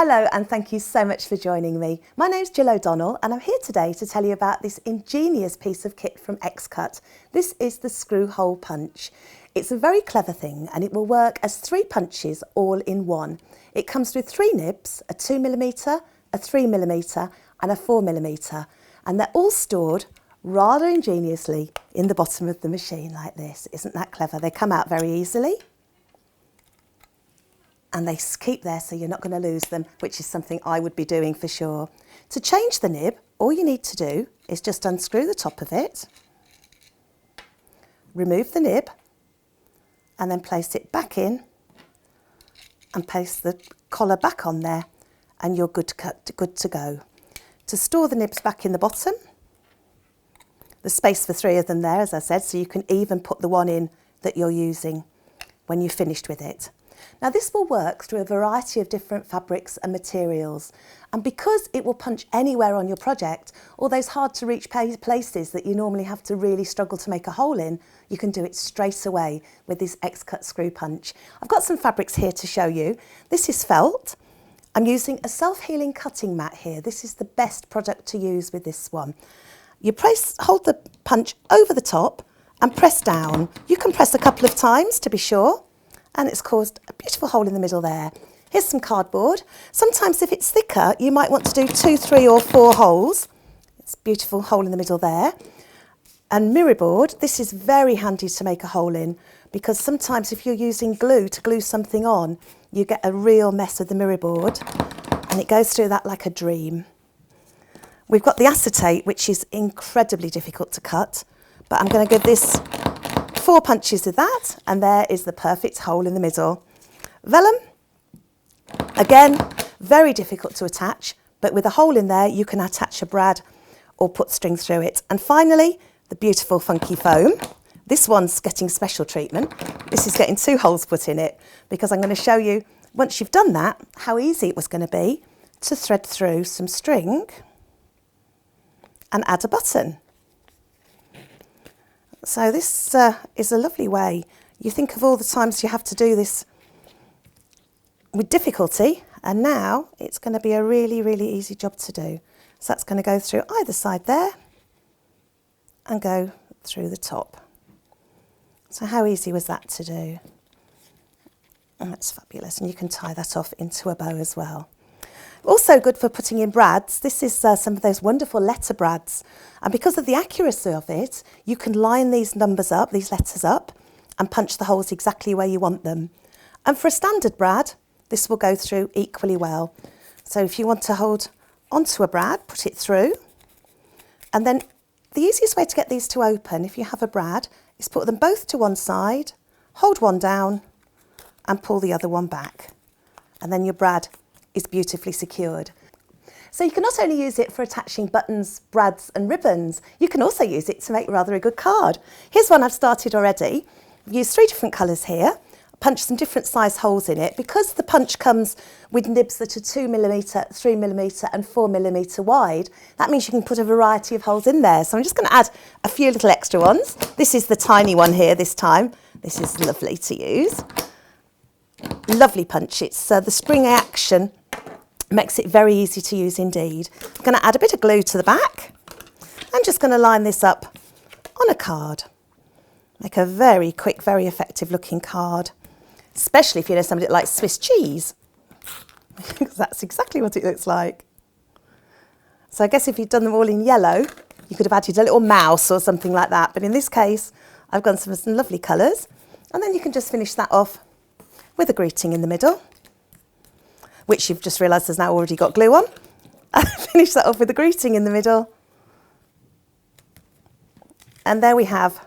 Hello and thank you so much for joining me. My name's Jill O'Donnell and I'm here today to tell you about this ingenious piece of kit from Xcut. This is the Screw Hole Punch. It's a very clever thing and it will work as 3 punches all in one. It comes with 3 nibs, a 2mm, a 3mm and a 4mm, and they're all stored rather ingeniously in the bottom of the machine like this. Isn't that clever? They come out very easily. And they keep there so you're not going to lose them, which is something I would be doing for sure. To change the nib, all you need to do is just unscrew the top of it, remove the nib, and then place it back in and place the collar back on there, and you're good to go. To store the nibs back in the bottom, there's space for 3 of them there, as I said, so you can even put the one in that you're using when you've finished with it. Now this will work through a variety of different fabrics and materials, and because it will punch anywhere on your project, all those hard to reach places that you normally have to really struggle to make a hole in, you can do it straight away with this Xcut Screw Punch. I've got some fabrics here to show you. This is felt. I'm using a self-healing cutting mat here. This is the best product to use with this one. You hold the punch over the top and press down. You can press a couple of times to be sure. And it's caused a beautiful hole in the middle there. Here's some cardboard. Sometimes if it's thicker, you might want to do 2, 3 or 4 holes. It's a beautiful hole in the middle there. And mirror board, this is very handy to make a hole in, because sometimes if you're using glue to glue something on, you get a real mess with the mirror board, and it goes through that like a dream. We've got the acetate, which is incredibly difficult to cut, but I'm going to give this 4 punches of that, and there is the perfect hole in the middle. Vellum, again, very difficult to attach, but with a hole in there, you can attach a brad or put string through it. And finally, the beautiful funky foam. This one's getting special treatment. This is getting 2 holes put in it, because I'm going to show you, once you've done that, how easy it was going to be to thread through some string and add a button. So this is a lovely way. You think of all the times you have to do this with difficulty, and now it's going to be a really, really easy job to do. So that's going to go through either side there and go through the top. So how easy was that to do? And that's fabulous, and you can tie that off into a bow as well. Also good for putting in brads. This is some of those wonderful letter brads, and because of the accuracy of it, you can line these numbers up, these letters up, and punch the holes exactly where you want them. And for a standard brad, this will go through equally well. So if you want to hold onto a brad, put it through, and then the easiest way to get these to open, if you have a brad, is put them both to one side, hold one down, and pull the other one back, and then your brad is beautifully secured. So you can not only use it for attaching buttons, brads and ribbons, you can also use it to make rather a good card. Here's one I've started already. I've used 3 different colours here, punched some different size holes in it. Because the punch comes with nibs that are 2mm, 3mm and 4mm wide, that means you can put a variety of holes in there. So I'm just going to add a few little extra ones. This is the tiny one here this time. This is lovely to use. Lovely punch. It's the spring action makes it very easy to use indeed. I'm going to add a bit of glue to the back. I'm just going to line this up on a card. Make a very quick, very effective looking card, especially if you know somebody that likes Swiss cheese, because that's exactly what it looks like. So I guess if you'd done them all in yellow, you could have added a little mouse or something like that. But in this case, I've gone for some lovely colours, and then you can just finish that off with a greeting in the middle, which you've just realised has now already got glue on. And finish that off with a greeting in the middle. And there we have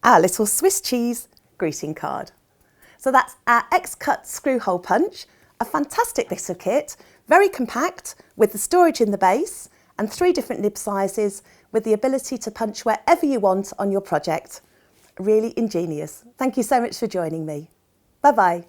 our little Swiss cheese greeting card. So that's our Xcut Screw Hole Punch, a fantastic bit of kit, very compact with the storage in the base and 3 different nib sizes with the ability to punch wherever you want on your project. Really ingenious. Thank you so much for joining me. Bye-bye.